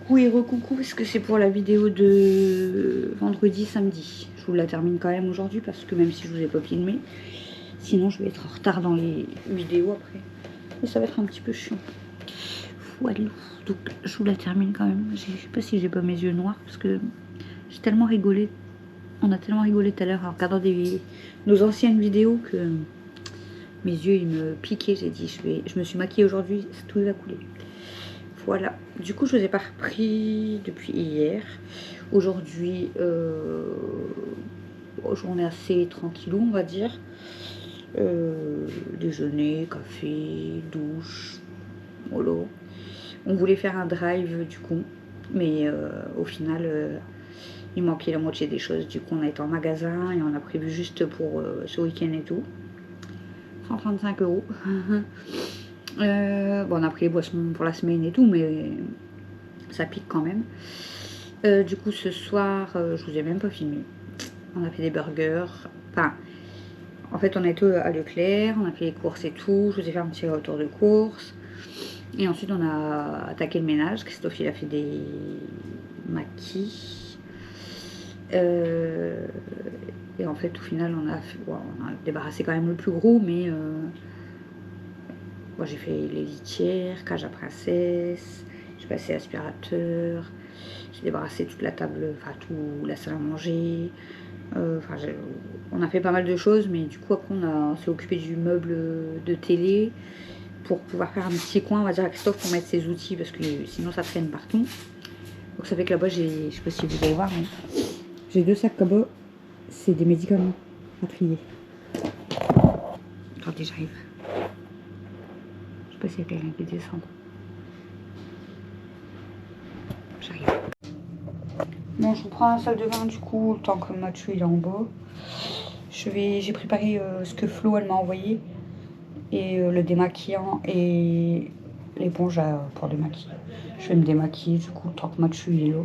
Coucou et recoucou, parce que c'est pour la vidéo de vendredi, samedi. Je vous la termine quand même aujourd'hui parce que même si je vous ai pas filmé, sinon je vais être en retard dans les vidéos après. Et ça va être un petit peu chiant. Voilà, donc je vous la termine quand même. Je sais pas si j'ai pas mes yeux noirs parce que j'ai tellement rigolé. On a tellement rigolé tout à l'heure en regardant nos anciennes vidéos que mes yeux ils me piquaient. J'ai dit je me suis maquillée aujourd'hui, tout va couler. Voilà, du coup je vous ai pas repris depuis hier. Aujourd'hui, journée assez tranquillou on va dire. Déjeuner, café, douche, mollo. On voulait faire un drive du coup, mais au final il manquait la moitié des choses. Du coup on a été en magasin et on a prévu juste pour ce week-end et tout. 135 €. Bon, on a pris les boissons pour la semaine et tout, mais ça pique quand même. Du coup, ce soir, je vous ai même pas filmé. On a fait des burgers. Enfin, en fait, on a été à Leclerc, on a fait les courses et tout. Je vous ai fait un petit retour de course. Et ensuite, on a attaqué le ménage. Christophe, il a fait des maquis. Et en fait, au final, on a débarrassé quand même le plus gros, mais moi, j'ai fait les litières, cage à princesse, j'ai passé aspirateur, j'ai débarrassé toute la table, enfin tout la salle à manger. On a fait pas mal de choses, mais du coup après on s'est occupé du meuble de télé pour pouvoir faire un petit coin, on va dire à Christophe pour mettre ses outils parce que sinon ça traîne partout. Donc ça fait que là-bas j'ai, je sais pas si vous allez voir, mais j'ai 2 sacs là-bas, c'est des médicaments à trier. Attendez, j'arrive. Je sais pas s'il y a quelqu'un qui descend. J'arrive. Bon, je vous prends la salle de bain du coup, le temps que Mathieu il est en bas. J'ai préparé ce que Flo elle m'a envoyé. Et le démaquillant et l'éponge pour démaquiller. Je vais me démaquiller du coup, le temps que Mathieu il est là.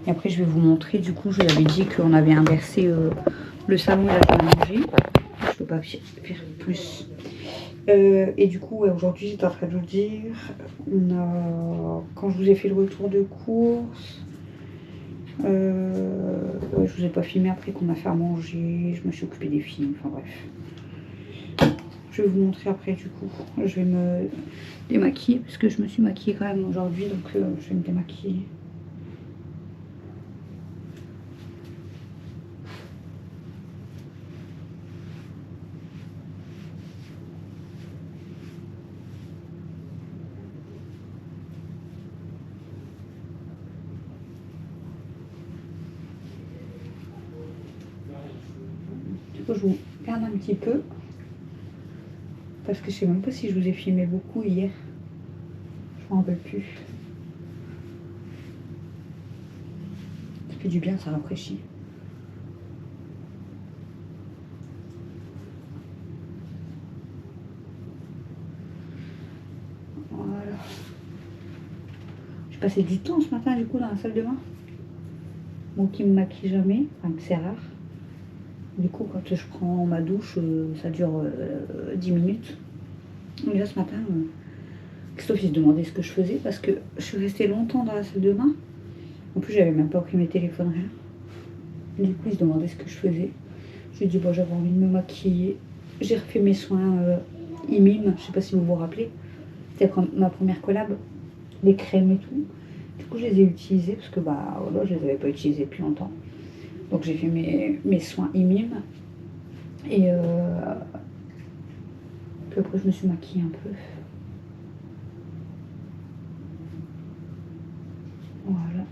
Et après je vais vous montrer, du coup je vous avais dit qu'on avait inversé le salon et la salle à manger. Je ne peux pas faire plus. Et du coup, ouais, aujourd'hui, j'étais en train de vous dire, quand je vous ai fait le retour de course, je vous ai pas filmé après qu'on a fait à manger, je me suis occupée des filles, enfin bref. Je vais vous montrer après du coup. Je vais me démaquiller parce que je me suis maquillée quand même aujourd'hui, donc je vais me démaquiller. Du coup, je vous garde un petit peu. Parce que je sais même pas si je vous ai filmé beaucoup hier. Je m'en rappelle plus. Ça fait du bien, ça rafraîchit. Voilà. J'ai passé du temps ce matin du coup dans la salle de bain. Moi qui me maquille jamais, enfin que c'est rare. Du coup, quand je prends ma douche, ça dure 10 minutes. Mais là, ce matin, Christophe, il se demandait ce que je faisais parce que je suis restée longtemps dans la salle de bain. En plus, j'avais même pas pris mes téléphones, rien. Du coup, il se demandait ce que je faisais. Je lui ai dit, bon, j'avais envie de me maquiller. J'ai refait mes soins IMIM, je sais pas si vous vous rappelez. C'était ma première collab, les crèmes et tout. Du coup, je les ai utilisées parce que, bah, voilà, je les avais pas utilisées depuis longtemps. Donc j'ai fait mes soins IMIM. Et puis après je me suis maquillée un peu. Voilà.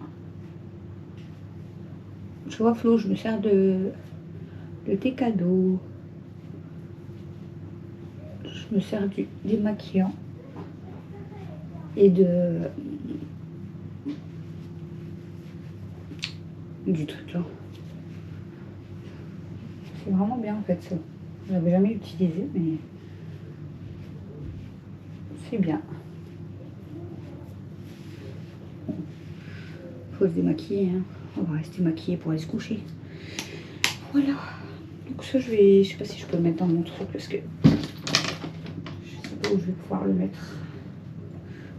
Tu vois Flo, je me sers de tes cadeaux. Je me sers du démaquillant. Et du truc là. C'est vraiment bien en fait ça. Je l'avais jamais utilisé mais c'est bien. Faut se démaquiller, hein. On va rester maquillé pour aller se coucher. Voilà. Donc ça je sais pas si je peux le mettre dans mon truc parce que je sais pas où je vais pouvoir le mettre.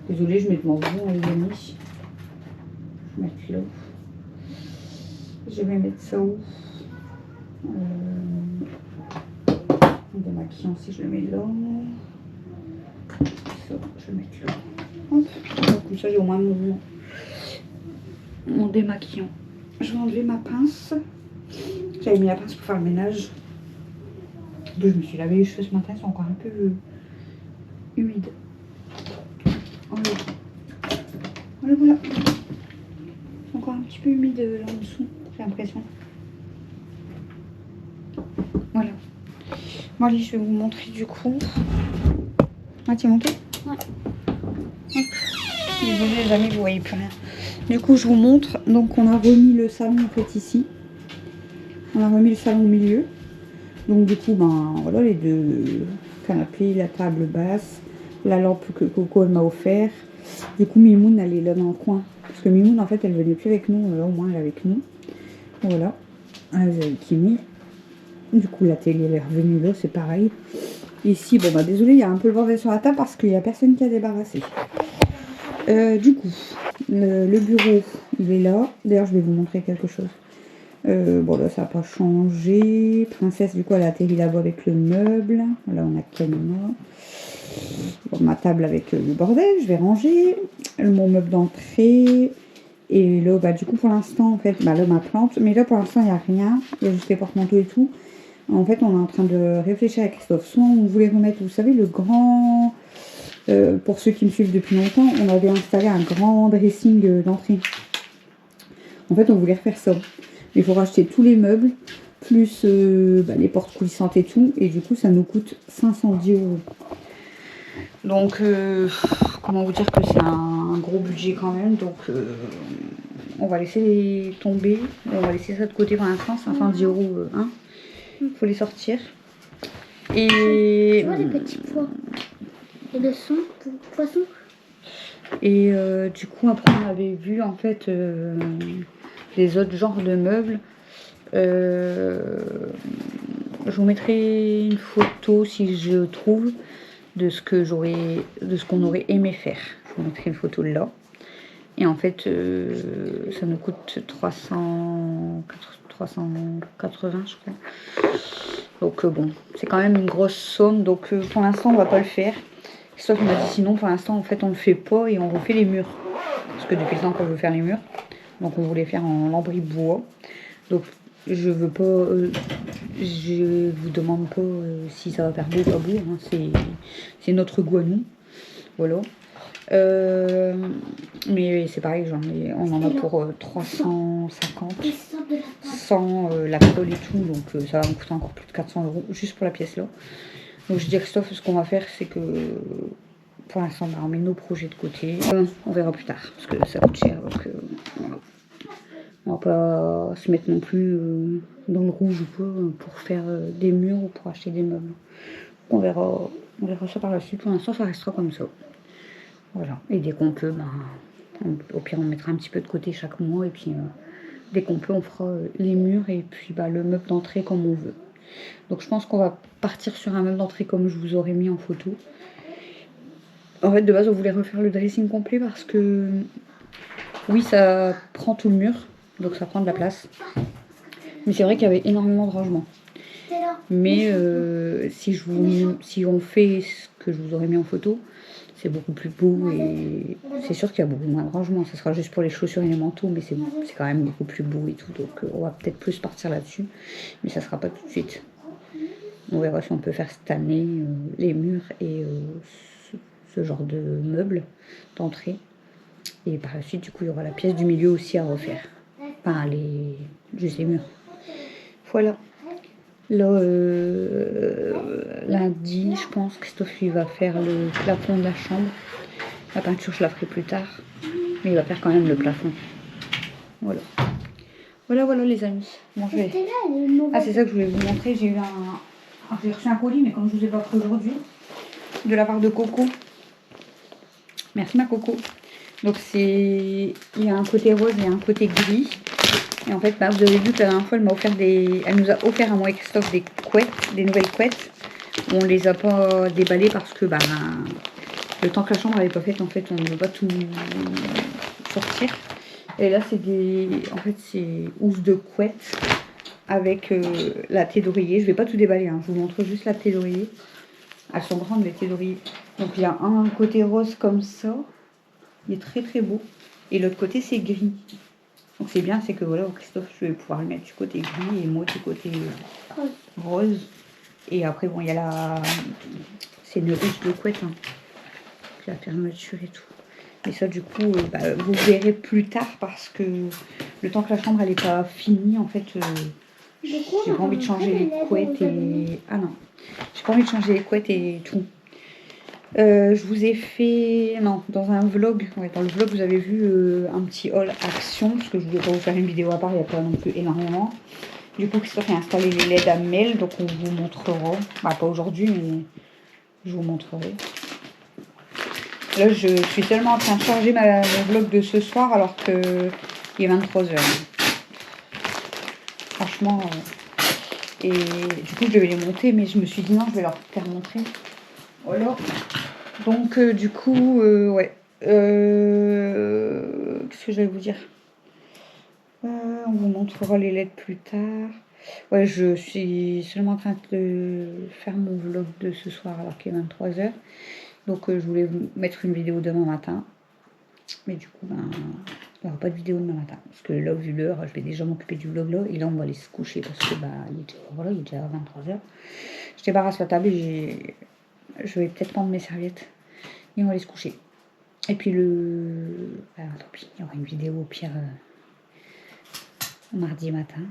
Désolée, je mets devant vous, les amis. Je vais mettre là. Je vais mettre ça où? Le démaquillant, si je le mets là. Ça, je vais mettre là. Hop. Comme ça, j'ai au moins mon démaquillant. Je vais enlever ma pince. J'avais mis la pince pour faire le ménage. Je me suis lavé les cheveux ce matin, ils sont encore un peu humides. Voilà. Voilà. Ils sont encore un petit peu humides là en dessous, j'ai l'impression. Voilà. Bon allez, je vais vous montrer du coup. Ah, tu es monté? Ouais. Hop. Désolée les amis, vous voyez plus rien. Du coup, je vous montre. Donc, on a remis le salon en fait ici. On a remis le salon au milieu. Donc, du coup, ben voilà les deux canapés, la table basse, la lampe que Coco elle m'a offert. Du coup, Mimoun elle est là dans le coin. Parce que Mimoun en fait elle venait plus avec nous. Là au moins elle est avec nous. Voilà. Elle est avec Kimi. Du coup, la télé elle est revenue là, c'est pareil. Ici, bon bah désolé, il y a un peu le bordel sur la table parce qu'il n'y a personne qui a débarrassé. Du coup, le bureau, il est là. D'ailleurs, je vais vous montrer quelque chose. Bon là, ça n'a pas changé. Princesse, du coup, elle a atterri là-bas avec le meuble. Là, on a Camina. Bon, ma table avec le bordel, je vais ranger. Mon meuble d'entrée. Et là, bah du coup, pour l'instant, en fait, bah là, ma plante. Mais là, pour l'instant, il n'y a rien. Il y a juste les porte-manteaux et tout. En fait, on est en train de réfléchir avec Christophe. Soit on voulait remettre, vous savez, le grand... pour ceux qui me suivent depuis longtemps, on avait installé un grand dressing d'entrée. En fait, on voulait refaire ça. Il faut racheter tous les meubles, plus les portes coulissantes et tout. Et du coup, ça nous coûte 510 €. Donc, comment vous dire que c'est un gros budget quand même. Donc, on va laisser tomber. On va laisser ça de côté pour l'instant. 510 €, hein. Il faut les sortir. Et... Tu vois les petits pois et le son, poisson. Et du coup, après, on avait vu en fait les autres genres de meubles. Je vous mettrai une photo si je trouve de ce qu'on aurait aimé faire. Je vous mettrai une photo là. Et en fait, ça nous coûte 380, je crois. Donc bon, c'est quand même une grosse somme. Donc pour l'instant, on va pas le faire. Christophe m'a dit sinon, pour l'instant, en fait, on le fait pas et on refait les murs. Parce que depuis le temps qu'on veut faire les murs, donc on voulait faire en lambris bois. Donc je veux pas, je vous demande pas si ça va faire beau ou pas beau. Hein. C'est notre goût à nous. Voilà. Mais c'est pareil, on en a pour 350 sans la colle et tout, donc ça va me coûter encore plus de 400 € juste pour la pièce là. Donc je dis à Christophe, ce qu'on va faire, c'est que pour l'instant on met nos projets de côté, on verra plus tard parce que ça coûte cher, donc voilà. On va pas se mettre non plus dans le rouge ou quoi pour faire des murs ou pour acheter des meubles. On verra ça par la suite. Pour l'instant ça restera comme ça. Voilà, et dès qu'on peut, au pire on mettra un petit peu de côté chaque mois et puis dès qu'on peut on fera les murs et puis le meuble d'entrée comme on veut. Donc je pense qu'on va partir sur un meuble d'entrée comme je vous aurais mis en photo. En fait de base on voulait refaire le dressing complet parce que oui ça prend tout le mur, donc ça prend de la place. Mais c'est vrai qu'il y avait énormément de rangements. Mais si on fait ce que je vous aurais mis en photo, c'est beaucoup plus beau et c'est sûr qu'il y a beaucoup moins de rangement. Ça sera juste pour les chaussures et les manteaux, mais c'est quand même beaucoup plus beau et tout. Donc on va peut-être plus partir là-dessus, mais ça sera pas tout de suite. On verra si on peut faire cette année les murs et ce genre de meubles d'entrée. Et par la suite, du coup, il y aura la pièce du milieu aussi à refaire. Enfin, juste les murs. Voilà. Là, lundi, je pense que Christophe lui va faire le plafond de la chambre. La peinture, je la ferai plus tard. Mais il va faire quand même le plafond. Voilà. Voilà les amis. Bon, ah, c'est ça que je voulais vous montrer. J'ai reçu un colis, mais comme je vous ai pas pris aujourd'hui, de la part de Coco. Merci ma Coco. Donc il y a un côté rose et un côté gris. Et en fait, vous avez vu que la dernière fois, elle nous a offert à moi et Christophe des nouvelles couettes. On les a pas déballées parce que le temps que la chambre n'avait pas fait, en fait, on ne veut pas tout sortir. Et là, c'est des... En fait, c'est housses de couette avec la thé d'oreiller. Je vais pas tout déballer, hein. Je vous montre juste la thé d'oreiller. Elles sont grandes, les thés d'oreiller. Donc, il y a un côté rose comme ça. Il est très très beau. Et l'autre côté, c'est gris. Donc, c'est bien, c'est que voilà, Christophe, je vais pouvoir le mettre du côté gris et moi du côté rose. Et après, bon, il y a la... C'est une housse de couette, hein. La fermeture et tout. Mais ça, du coup, vous verrez plus tard parce que le temps que la chambre, elle n'est pas finie, en fait, j'ai pas envie de changer les couettes et... Ah non, j'ai pas envie de changer les couettes et tout. Je vous ai fait... Non, dans un vlog, ouais, dans le vlog, vous avez vu un petit haul action, parce que je voulais pas vous faire une vidéo à part, il n'y a pas non plus énormément. Du coup, Christophe a installé les LED à Mel, donc on vous montrera. Bah, pas aujourd'hui, mais je vous montrerai. Là, je suis seulement en train de charger mon vlog de ce soir, alors qu'il est 23h. Franchement... Et du coup, je devais les monter, mais je me suis dit non, je vais leur faire montrer. Voilà. Donc, du coup, ouais. Qu'est-ce que j'allais vous dire? On vous montrera les LED plus tard. Ouais, je suis seulement en train de faire mon vlog de ce soir alors qu'il est 23h. Donc, je voulais vous mettre une vidéo demain matin. Mais du coup, ben, il n'y aura pas de vidéo demain matin. Parce que là, vu l'heure, je vais déjà m'occuper du vlog là. Et là, on va aller se coucher parce que, bah, il est déjà 23h. Je débarrasse la table et je vais peut-être prendre mes serviettes. Et on va aller se coucher. Et puis bah, tant pis, il y aura une vidéo au pire mardi matin.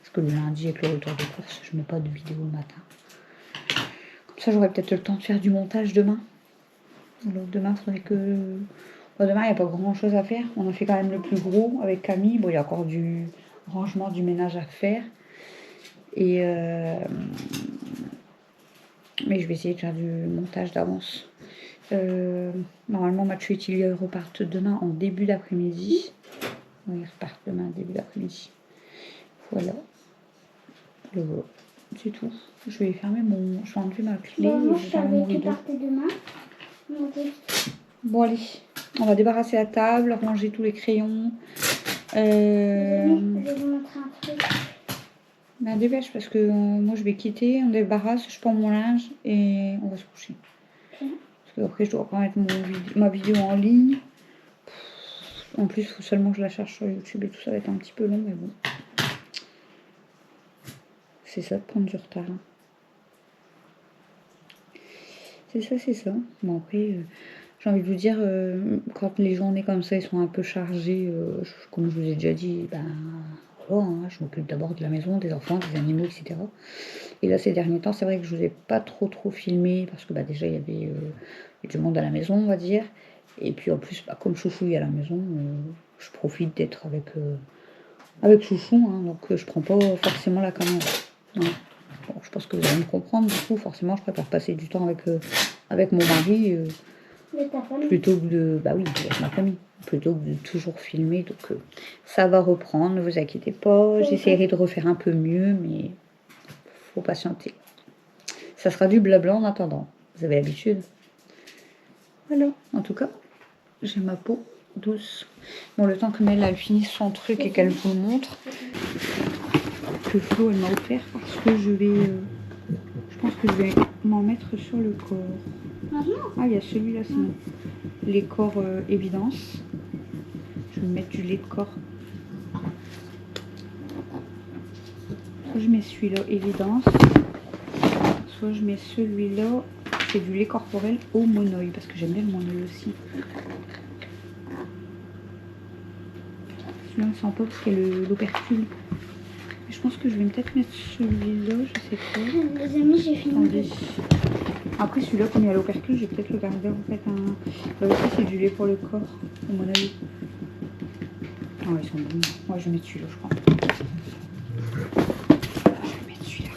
Parce que le lundi, avec le retour des courses, je mets pas de vidéo le matin. Comme ça, j'aurai peut-être le temps de faire du montage demain. Alors, demain, il faudrait que... Bon, demain, il n'y a pas grand-chose à faire. On a fait quand même le plus gros avec Camille. Bon, il y a encore du rangement, du ménage à faire. Et... Mais je vais essayer de faire du montage d'avance. Normalement, Mathieu et Tilly repartent demain en début d'après-midi. Oui, ils repartent demain en début d'après-midi. Voilà. C'est tout. Je vais fermer mon... Je vais enlever ma clé. Moi, et je fermer mon savais que rideau. partais demain. Bon, allez. On va débarrasser la table, ranger tous les crayons. Je vais vous montrer un truc. Ben, dépêche parce que moi, je vais quitter. On débarrasse, je prends mon linge et on va se coucher. Ok. Parce qu'après, je dois pas mettre ma vidéo en ligne. En plus, il faut seulement que je la charge sur YouTube et tout ça va être un petit peu long, mais bon. C'est ça de prendre du retard. Hein. C'est ça, c'est ça. Bon, après, j'ai envie de vous dire, quand les journées comme ça, ils sont un peu chargées, comme je vous ai déjà dit, ben voilà, hein, je m'occupe d'abord de la maison, des enfants, des animaux, etc. Et là, ces derniers temps, c'est vrai que je vous ai pas trop filmé, parce que bah, déjà, il y avait du monde à la maison, on va dire. Et puis en plus, bah, comme Chouchou est à la maison, je profite d'être avec Chouchou, hein, donc je prends pas forcément la caméra. Ouais. Bon, je pense que vous allez me comprendre, du coup, forcément, je préfère passer du temps avec mon mari plutôt que de... Bah oui, avec ma famille, plutôt que de toujours filmer. Donc, ça va reprendre, ne vous inquiétez pas. J'essaierai de refaire un peu mieux, mais faut patienter. Ça sera du blabla en attendant. Vous avez l'habitude. Voilà, en tout cas, j'ai ma peau douce. Bon, le temps que Mel elle finisse son truc et qu'elle vous le montre, que Flo elle m'a offert parce que je pense que je vais m'en mettre sur le corps. Ah, il y a celui-là sinon. Les corps évidence. Je vais me mettre du lait de corps. Soit je mets celui-là évidence, soit je mets celui-là. C'est du lait corporel au monoï parce que j'aime bien le monoï aussi. Celui-là on sent pas parce qu'il y a l'opercule. Je pense que je vais peut-être mettre celui-là, je sais pas. Les amis, j'ai fini. Attendez. Après celui-là, comme il y a l'opercule, j'ai peut-être le garder en fait un... Là aussi c'est du lait pour le corps, à mon avis. Ah ouais, ils sont bons. Moi je vais mettre celui-là, je crois. Je vais mettre celui-là.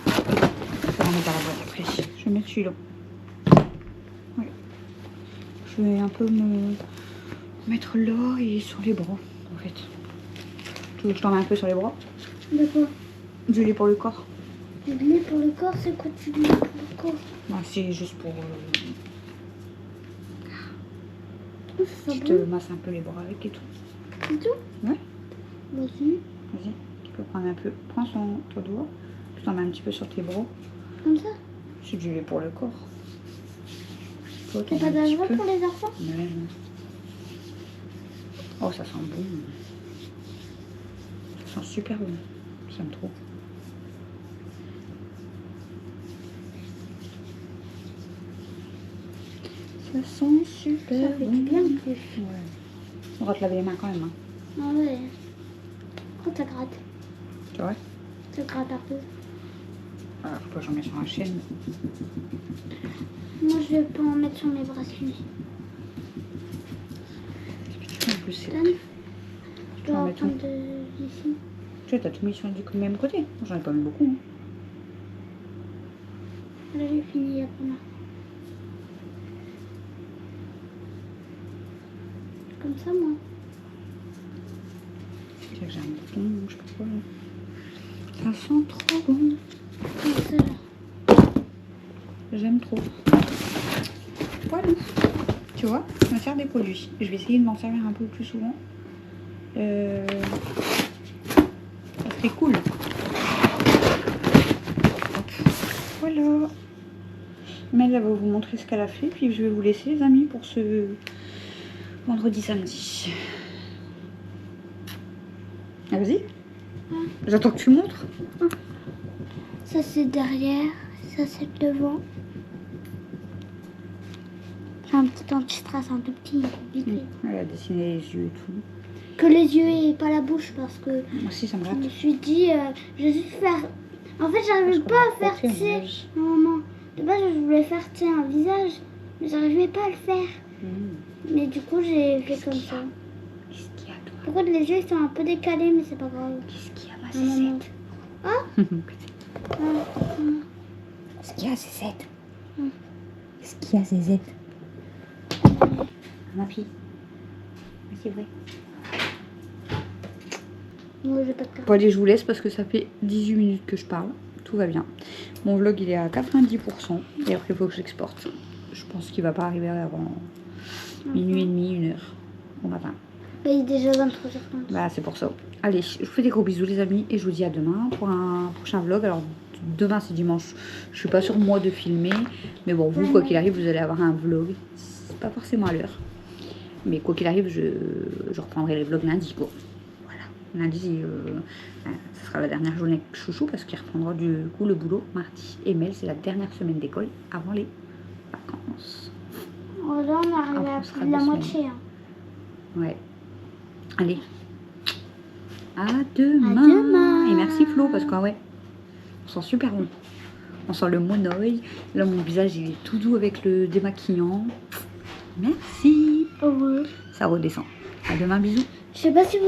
Ça va mettre à la boîte après. Je vais mettre celui-là. Ouais. Je vais un peu me mettre là et sur les bras, en fait. Tu veux que je t'en mets un peu sur les bras? De quoi? Du lait pour le corps. Du lait pour le corps, c'est quoi du lait pour le corps? Bah, c'est juste pour... Oh, ça tu sent te bon. masses un peu les bras avec et tout. C'est tout? Ouais. Vas-y. Vas-y, tu peux prendre un peu. Prends ton doigt. Tu t'en mets un petit peu sur tes bras. Comme ça? C'est du lait pour le corps. Toi, C'est pas dangereux pour les enfants? Ouais, ouais. Oh, ça sent bon. Ça sent super bon. J'aime trop. Ça sent super Ça fait bon. du bien en plus. Ouais. On va te laver les mains quand même. Hein. Ah ouais. Quand ça gratte. Tu vois? Ça gratte un peu. Alors, faut pas que j'en mets sur la chaîne. Moi, je vais pas en mettre sur mes bracelets. En plus, c'est... Donne. Je dois en en mettre prendre ici. Tu vois, t'as tout mis sur du même côté. J'en ai pas mis beaucoup. Hein. Là, j'ai fini il y a pas mal. Comme ça, moi. C'est que j'ai un bouton, je sais pas quoi. Là. Ça sent trop bon. Comme ça, là. J'aime trop. Voilà. Tu vois, je me sers des produits. Je vais essayer de m'en servir un peu plus souvent. Ça serait cool. Hop. Voilà. Mel, elle va vous montrer ce qu'elle a fait. Puis je vais vous laisser, les amis, pour ce vendredi, samedi. Ah, vas-y. J'attends que tu montres. Ça, c'est derrière. Ça, c'est devant. J'ai un petit anti-stress, un tout petit. Vite fait. Elle a dessiné les yeux et tout. Que les yeux et pas la bouche parce que Moi aussi, ça me je gratte. me suis dit, je vais juste faire. En fait, j'arrivais pas à faire, tu sais. Non, non. De base, je voulais faire, tu sais, un visage, mais j'arrivais pas à le faire. Mais du coup, j'ai fait comme ça. Qu'est-ce qu'il y a, toi? Pourquoi les yeux ils sont un peu décalés, mais c'est pas grave. Qu'est-ce qu'il y a, ma Non, non, non. Cécette? Ah, Qu'est-ce qu'il y a, Cécette? Hmm. Qu'est-ce qu'il y a, Cécette? Ma fille. C'est vrai. moi, j'ai pas de carte. Bon, allez, je vous laisse parce que ça fait 18 minutes que je parle. Tout va bien. Mon vlog, il est à 90%. Et après, il faut que j'exporte. Je pense qu'il va pas arriver avant minuit et demi, 1h au matin. Bah, il est déjà 23h30. Bah, c'est pour ça. Allez, je vous fais des gros bisous, les amis. Et je vous dis à demain pour un prochain vlog. Alors, demain, c'est dimanche. Je suis pas sûre, moi, de filmer. Mais bon, vous, quoi qu'il arrive, vous allez avoir un vlog. C'est pas forcément à l'heure. Mais quoi qu'il arrive, je reprendrai les vlogs lundi, quoi. Voilà. Lundi, ce sera la dernière journée avec Chouchou parce qu'il reprendra du coup le boulot mardi. Et Mel, c'est la dernière semaine d'école avant les vacances. Oh, là, on arrive Après, à on sera plus de la 2 moitié. semaines. Hein. Ouais. Allez. À demain. À demain. Et merci Flo parce que ouais, on sent super bon. On sent le monoeil. Là, mon visage, il est tout doux avec le démaquillant. Merci. Oh, ouais. Ça redescend. À demain, bisous. Je sais pas si vous